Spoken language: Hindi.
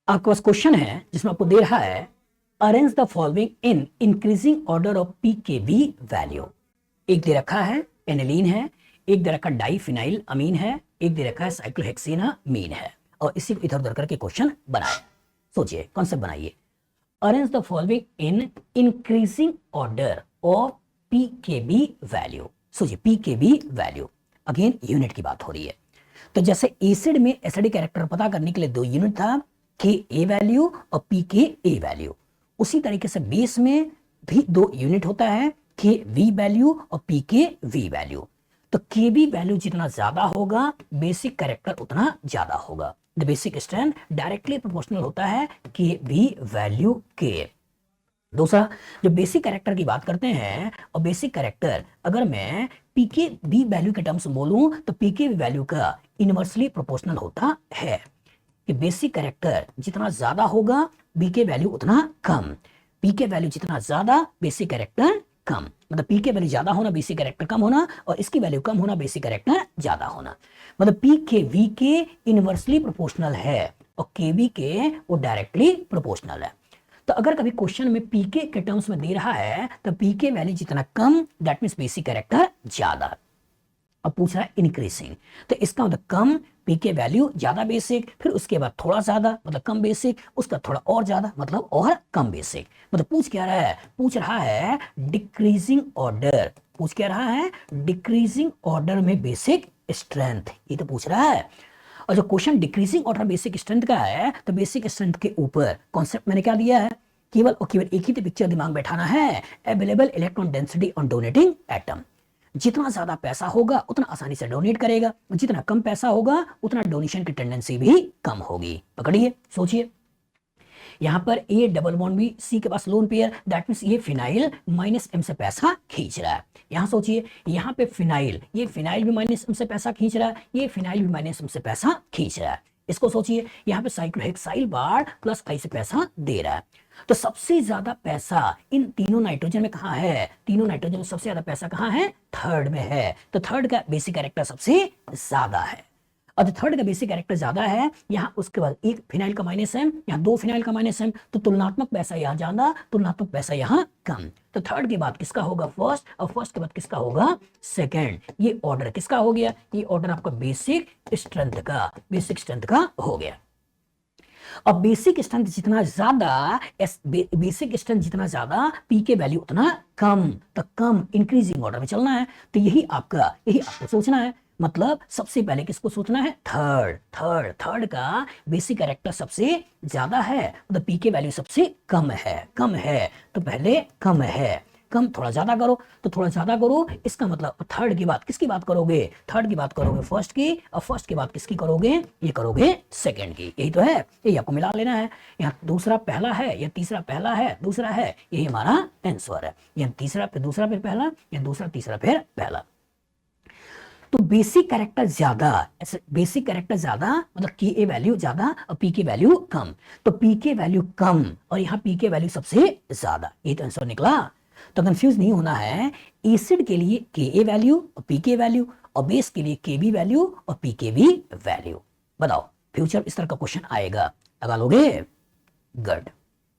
आपके पास क्वेश्चन है जिसमें आपको दे रहा है arrange the following in increasing order of pKb value. एक दे रखा है एनिलीन है, एक दे रखा डाइफिनाइल अमीन है, एक दे रखा है साइक्लोहेक्सेनामीन है, और इसी को इधर उधर करके क्वेश्चन बनाया। सोचिए कॉन्सेप्ट बनाइए। Arrange the following in increasing order of pKb value. सोचिए पीकेबी वैल्यू, अगेन यूनिट की बात हो रही है। तो जैसे एसिड में एसिडिक कैरेक्टर पता करने के लिए दो यूनिट था, के ए वैल्यू और पी के ए वैल्यू, उसी तरीके से बेस में भी दो यूनिट होता है, के वी वैल्यू और पी के वी वैल्यू। तो के वी वैल्यू जितना ज्यादा होगा बेसिक कैरेक्टर उतना ज्यादा होगा। The basic strength directly proportional होता है के वी वैल्यू के। दूसरा, जो बेसिक कैरेक्टर की बात करते हैं, और बेसिक कैरेक्टर अगर मैं पीके वी वैल्यू के टर्म्स में बोलूं तो पीके वी वैल्यू का इनवर्सली प्रोपोर्शनल होता है कि बेसिक कैरेक्टर जितना ज्यादा होगा बी के वैल्यू उतना कम, पी के वैल्यू जितना ज्यादा बेसिक कैरेक्टर कम। मतलब पी के वैल्यू ज्यादा होना बेसिक कैरेक्टर कम होना, और इसकी वैल्यू कम होना बेसिक कैरेक्टर ज्यादा होना। मतलब पी के वी के इनवर्सली प्रोपोर्शनल है और के वी के वो डायरेक्टली प्रोपोर्शनल है। तो अगर कभी क्वेश्चन में पीके के टर्म्स में दे रहा है तो पीके वैल्यू जितना कम दैट मींस बेसिक कैरेक्टर ज्यादा। अब पूछ रहा है इंक्रीजिंग, तो इसका मतलब कम पीके वैल्यू ज्यादा बेसिक, फिर उसके बाद थोड़ा ज्यादा मतलब कम बेसिक, उसका थोड़ा और ज्यादा मतलब और कम बेसिक। मतलब पूछ क्या रहा है? पूछ रहा है डिक्रीजिंग ऑर्डर। पूछ क्या रहा है? डिक्रीजिंग ऑर्डर में बेसिक स्ट्रेंथ, ये तो पूछ रहा है। और जो question decreasing order basic strength का है तो बेसिक स्ट्रेंथ के ऊपर कॉन्सेप्ट मैंने क्या दिया है? केवल और केवल एक ही तो पिक्चर दिमाग बैठाना है, available electron density on donating atom. जितना ज्यादा पैसा होगा उतना आसानी से डोनेट करेगा, जितना कम पैसा होगा उतना डोनेशन की टेंडेंसी भी कम होगी। पकड़िए, सोचिए। यहां पर ए डबल बॉन्ड भी सी के पास लोन पेयर, दैट मींस ये फिनाइल माइनस एम से पैसा खींच रहा है। यहां सोचिए, यहां पे फिनाइल, ये फिनाइल भी माइनस एम से पैसा खींच रहा है, ये फिनाइल भी माइनस एम से पैसा खींच रहा है। इसको सोचिए, यहाँ पे साइक्लोहेक्साइल बार प्लस आई से पैसा दे रहा है। तो सबसे ज्यादा पैसा इन तीनों नाइट्रोजन में कहाँ है? तीनों नाइट्रोजन में सबसे ज्यादा पैसा कहाँ है? थर्ड में है। तो थर्ड का बेसिक कैरेक्टर सबसे ज्यादा है, और थर्ड का बेसिक कैरेक्टर ज्यादा है। यहाँ उसके बाद एक फिनाइल का माइनस एम, यहाँ दो फिनाइल का माइनस एम, तो तुलनात्मक पैसा यहाँ ज्यादा, तुलनात्मक पैसा यहाँ कम। तो थर्ड के बाद किसका होगा? फर्स्ट, और फर्स्ट के बाद किसका होगा? सेकंड। ये ऑर्डर किसका हो गया? ये ऑर्डर आपका बेसिक स्ट्रेंथ का, बेसिक स्ट्रेंथ का हो गया। अब बेसिक स्ट्रेंथ जितना ज्यादा, बेसिक स्ट्रेंथ जितना ज्यादा पी के वैल्यू उतना कम, तो कम इंक्रीजिंग ऑर्डर में चलना है। तो यही आपको सोचना है। मतलब सबसे पहले किसको सोचना है? थर्ड का बेसिक कैरेक्टर सबसे ज्यादा है, मतलब पी के वैल्यू सबसे कम है, तो पहले कम है। कम थोड़ा ज्यादा करो तो थोड़ा ज्यादा करो, इसका मतलब थर्ड की बात किसकी बात करोगे? थर्ड की बात करोगे फर्स्ट की, और फर्स्ट की बात किसकी करोगे? ये करोगे सेकंड की। यही तो है, यही आपको मिला लेना है। यहाँ दूसरा पहला है या तीसरा पहला है दूसरा है, यही हमारा आंसर है। यहाँ तीसरा फिर दूसरा फिर पहला, या दूसरा तीसरा फिर पहला। तो बेसिक कैरेक्टर ज्यादा, बेसिक कैरेक्टर ज्यादा मतलब के ए वैल्यू ज्यादा और पी के वैल्यू कम। तो पी के वैल्यू कम और यहाँ पी के वैल्यू सबसे ज्यादा, ये तो आंसर निकला। तो कंफ्यूज नहीं होना है। एसिड के लिए के ए वैल्यू और पी के वैल्यू, और बेस के लिए के बी वैल्यू और पी के बी वैल्यू। बताओ फ्यूचर इस तरह का क्वेश्चन आएगा, लगा लोगे? गुड।